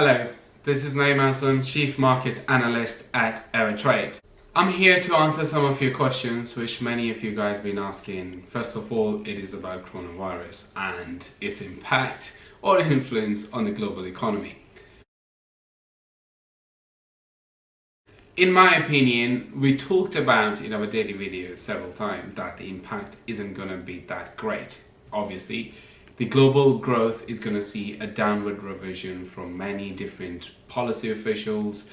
Hello, this is Naeem Hassan, Chief Market Analyst at AvaTrade. I'm here to answer some of your questions which many of you guys have been asking. First of all, it is about coronavirus and its impact or influence on the global economy. In my opinion, we talked about in our daily videos several times that the impact isn't going to be that great. Obviously, the global growth is going to see a downward revision from many different policy officials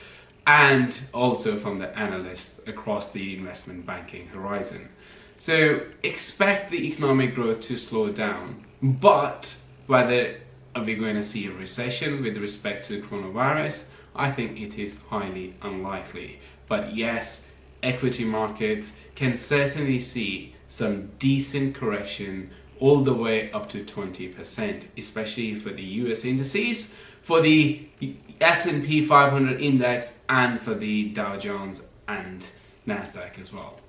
and also from the analysts across the investment banking horizon. So expect the economic growth to slow down, but whether are we going to see a recession with respect to the coronavirus, I think it is highly unlikely. But yes, equity markets can certainly see some decent correction all the way up to 20%, especially for the US indices, for the S&P 500 index, and for the Dow Jones and Nasdaq as well.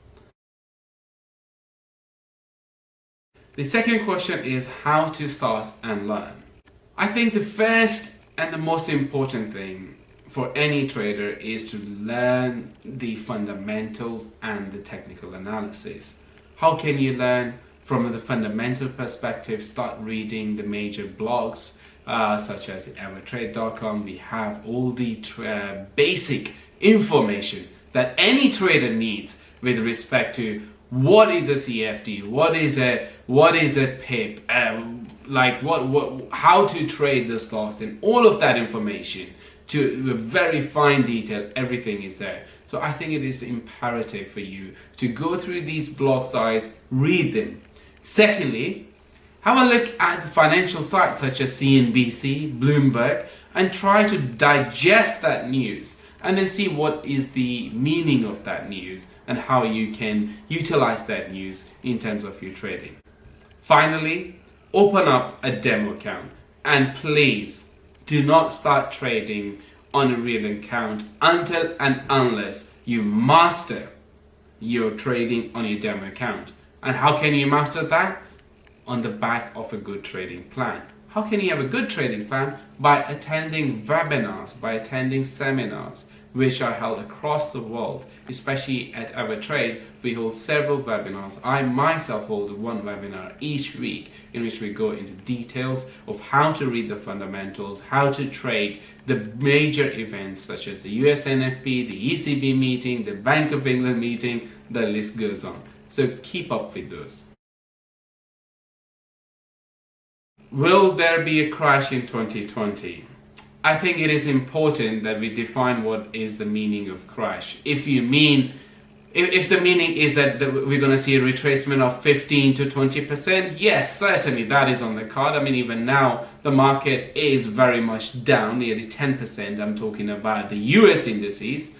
The second question is how to start and learn. I think the first and the most important thing for any trader is to learn the fundamentals and the technical analysis. How can you learn? From the fundamental perspective, start reading the major blogs such as AvaTrade.com. We have all the basic information that any trader needs with respect to what is a CFD, what is a PIP, how to trade the stocks, and all of that information to a very fine detail. Everything is there. So I think it is imperative for you to go through these blog sites, read them. Secondly, have a look at the financial sites such as CNBC, Bloomberg, and try to digest that news and then see what is the meaning of that news and how you can utilize that news in terms of your trading. Finally, open up a demo account and please do not start trading on a real account until and unless you master your trading on your demo account. And how can you master that? On the back of a good trading plan. How can you have a good trading plan? By attending webinars, by attending seminars, which are held across the world, especially at AvaTrade. We hold several webinars. I myself hold one webinar each week in which we go into details of how to read the fundamentals, how to trade the major events such as the US NFP, the ECB meeting, the Bank of England meeting, the list goes on. So keep up with those. Will there be a crash in 2020? I think it is important that we define what is the meaning of crash. If the meaning is that we're going to see a retracement of 15 to 20%, yes, certainly that is on the card. I mean, even now the market is very much down, nearly 10%. I'm talking about the US indices.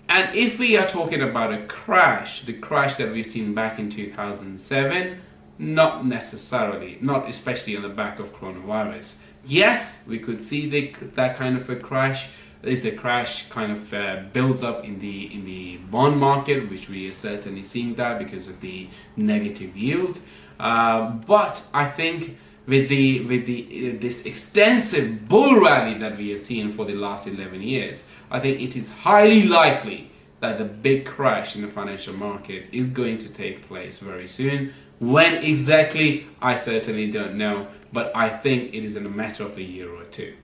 And if we are talking about a crash, the crash that we've seen back in 2007, not necessarily, not especially on the back of coronavirus. Yes, we could see that kind of a crash if the crash kind of builds up in the bond market, which we are certainly seeing that because of the negative yield. But I think with this extensive bull rally that we have seen for the last 11 years, I think it is highly likely that the big crash in the financial market is going to take place very soon. When exactly, I certainly don't know, but I think it is in a matter of a year or two.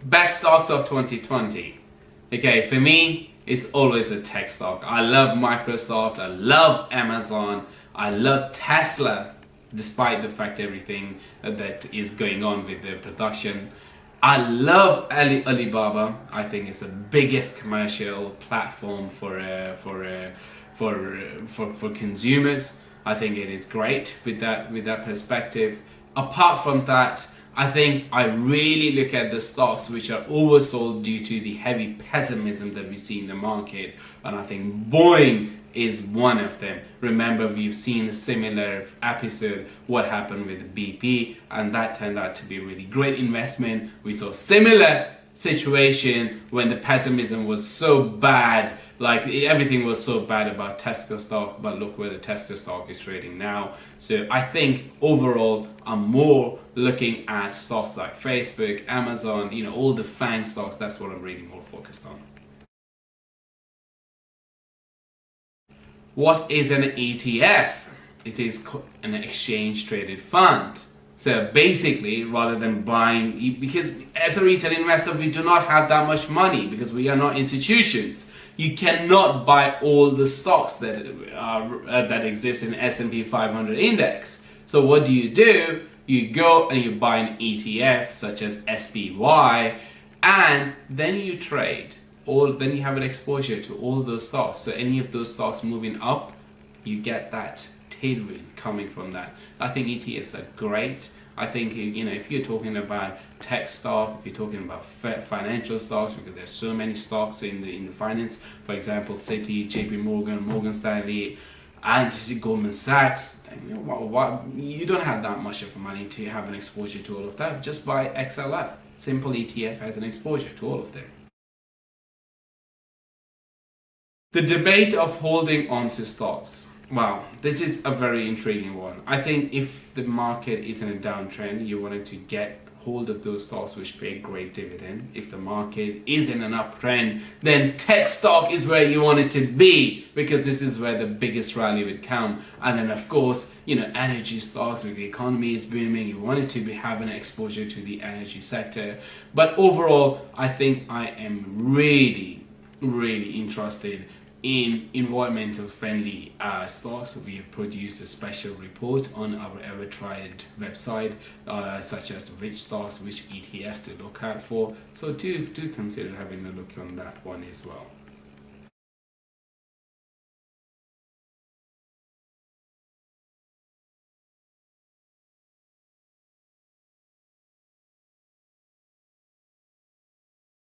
Best stocks of 2020. Okay, for me, it's always a tech stock. I love Microsoft, I love Amazon, I love Tesla, despite the fact everything that is going on with their production. I love Alibaba. I think it's the biggest commercial platform for consumers. I think it is great with that perspective. Apart from that, I think I really look at the stocks which are oversold due to the heavy pessimism that we see in the market, and I think Boeing is one of them. Remember, we've seen a similar episode, what happened with BP, and that turned out to be a really great investment. We saw similar situation when the pessimism was so bad Like everything was so bad about Tesco stock, but look where the Tesco stock is trading now. So I think overall I'm more looking at stocks like Facebook, Amazon, you know, all the FANG stocks. That's what I'm really more focused on. What is an ETF? It is an exchange traded fund. So basically, rather than buying, because as a retail investor, we do not have that much money because we are not institutions. You cannot buy all the stocks that that exist in S&P 500 index. So what do? You go and you buy an ETF such as SPY, and then you trade. Then you have an exposure to all those stocks. So any of those stocks moving up, you get that tailwind coming from that. I think ETFs are great. I think, you know, if you're talking about tech stock, if you're talking about financial stocks, because there's so many stocks in the finance, for example, Citi, JP Morgan, Morgan Stanley, and Goldman Sachs, you know, you don't have that much of money to have an exposure to all of that. Just buy XLF. Simple ETF has an exposure to all of them. The debate of holding on to stocks. Wow, this is a very intriguing one. I think if the market is in a downtrend, you wanted to get hold of those stocks which pay great dividend. If the market is in an uptrend, then tech stock is where you want it to be, because this is where the biggest rally would come. And then of course, you know, energy stocks, when the economy is booming, you want it to be having exposure to the energy sector. But overall, I think I am really interested in environmental friendly stocks. We have produced a special report on our AvaTrade website, such as which stocks, which ETFs to look out for. So do consider having a look on that one as well.